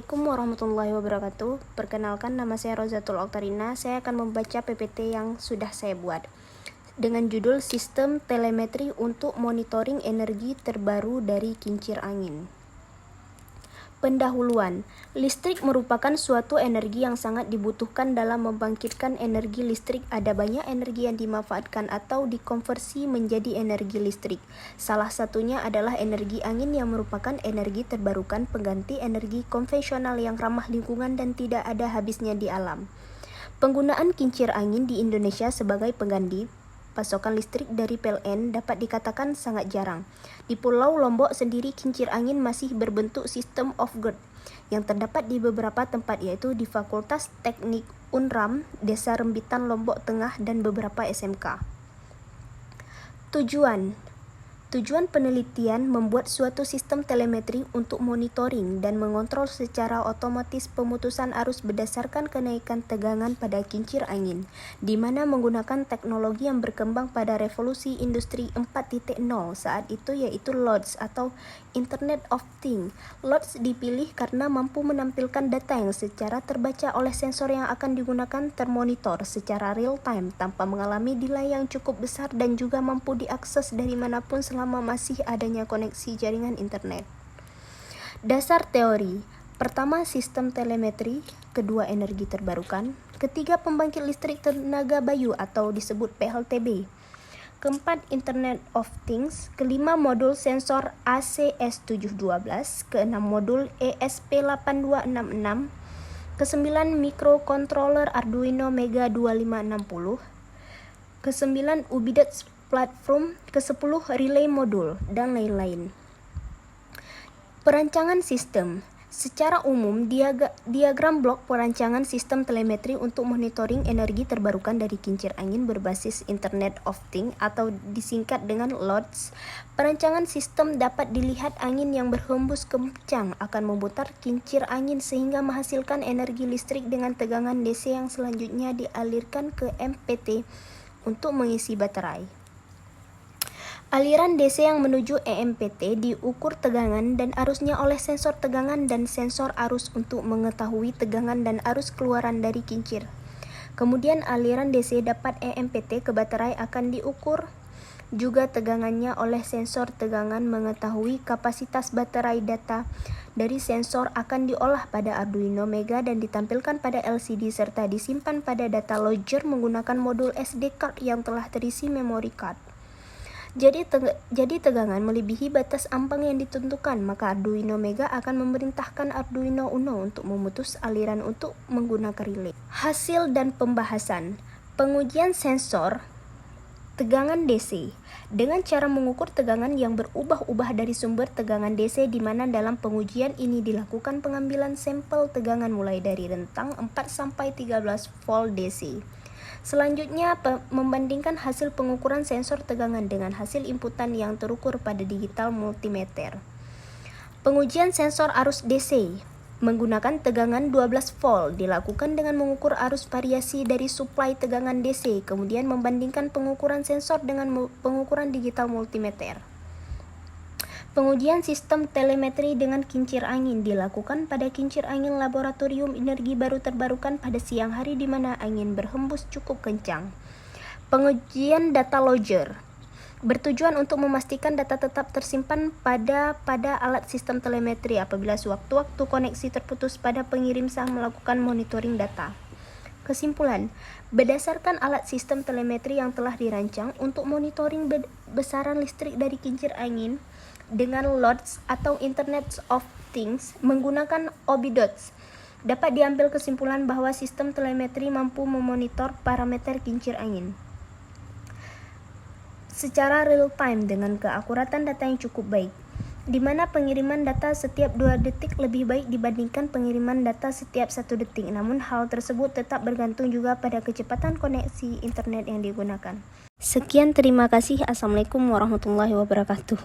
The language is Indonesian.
Assalamualaikum warahmatullahi wabarakatuh. Perkenalkan, nama saya Rozatul Oktarina. Saya akan membaca PPT yang sudah saya buat dengan judul Sistem Telemetri untuk Monitoring Energi Terbaru dari Kincir Angin. Pendahuluan. Listrik merupakan suatu energi yang sangat dibutuhkan dalam membangkitkan energi listrik. Ada banyak energi yang dimanfaatkan atau dikonversi menjadi energi listrik. Salah satunya adalah energi angin yang merupakan energi terbarukan pengganti energi konvensional yang ramah lingkungan dan tidak ada habisnya di alam. Penggunaan kincir angin di Indonesia sebagai pengganti pasokan listrik dari PLN dapat dikatakan sangat jarang. Di Pulau Lombok sendiri, kincir angin masih berbentuk sistem off-grid yang terdapat di beberapa tempat, yaitu di Fakultas Teknik Unram, Desa Rembitan, Lombok Tengah, dan beberapa SMK. Tujuan penelitian membuat suatu sistem telemetri untuk monitoring dan mengontrol secara otomatis pemutusan arus berdasarkan kenaikan tegangan pada kincir angin, di mana menggunakan teknologi yang berkembang pada revolusi industri 4.0 saat itu, yaitu LODS atau Internet of Things. LODS dipilih karena mampu menampilkan data yang secara terbaca oleh sensor yang akan digunakan termonitor secara real time tanpa mengalami delay yang cukup besar dan juga mampu diakses dari manapun selama masih adanya koneksi jaringan internet. Dasar teori. Pertama, sistem telemetri. Kedua, energi terbarukan. Ketiga, pembangkit listrik tenaga bayu atau disebut PLTB. Keempat, Internet of Things. Kelima, modul sensor ACS712. Keenam, modul ESP8266. Kesembilan, microcontroller Arduino Mega 2560. Kesembilan, UBIDEX platform. Ke-10, relay modul, dan lain-lain. Perancangan sistem. Secara umum, diagram blok perancangan sistem telemetri untuk monitoring energi terbarukan dari kincir angin berbasis Internet of Things atau disingkat dengan LODS. Perancangan sistem dapat dilihat angin yang berhembus kencang akan memutar kincir angin sehingga menghasilkan energi listrik dengan tegangan DC yang selanjutnya dialirkan ke MPT untuk mengisi baterai. Aliran DC yang menuju EMPT diukur tegangan dan arusnya oleh sensor tegangan dan sensor arus untuk mengetahui tegangan dan arus keluaran dari kincir. Kemudian aliran DC dapat EMPT ke baterai akan diukur juga tegangannya oleh sensor tegangan. Mengetahui kapasitas baterai, data dari sensor akan diolah pada Arduino Mega dan ditampilkan pada LCD serta disimpan pada data logger menggunakan modul SD card yang telah terisi memory card. Jadi tegangan melebihi batas ambang yang ditentukan, maka Arduino Mega akan memerintahkan Arduino Uno untuk memutus aliran untuk menggunakan relay. Hasil dan pembahasan. Pengujian sensor tegangan DC dengan cara mengukur tegangan yang berubah-ubah dari sumber tegangan DC, di mana dalam pengujian ini dilakukan pengambilan sampel tegangan mulai dari rentang 4 sampai 13 volt DC. Selanjutnya, membandingkan hasil pengukuran sensor tegangan dengan hasil inputan yang terukur pada digital multimeter. Pengujian sensor arus DC menggunakan tegangan 12 volt dilakukan dengan mengukur arus variasi dari suplai tegangan DC, kemudian membandingkan pengukuran sensor dengan pengukuran digital multimeter. Pengujian sistem telemetri dengan kincir angin dilakukan pada kincir angin laboratorium energi baru terbarukan pada siang hari di mana angin berhembus cukup kencang. Pengujian data logger bertujuan untuk memastikan data tetap tersimpan pada alat sistem telemetri apabila sewaktu-waktu koneksi terputus pada pengirim sah melakukan monitoring data. Kesimpulan, berdasarkan alat sistem telemetri yang telah dirancang untuk monitoring besaran listrik dari kincir angin dengan LODS atau Internet of Things menggunakan OBIDEX, dapat diambil kesimpulan bahwa sistem telemetri mampu memonitor parameter kincir angin secara real time dengan keakuratan data yang cukup baik, di mana pengiriman data setiap 2 detik lebih baik dibandingkan pengiriman data setiap 1 detik. Namun hal tersebut tetap bergantung juga pada kecepatan koneksi internet yang digunakan. Sekian, terima kasih. Assalamualaikum warahmatullahi wabarakatuh.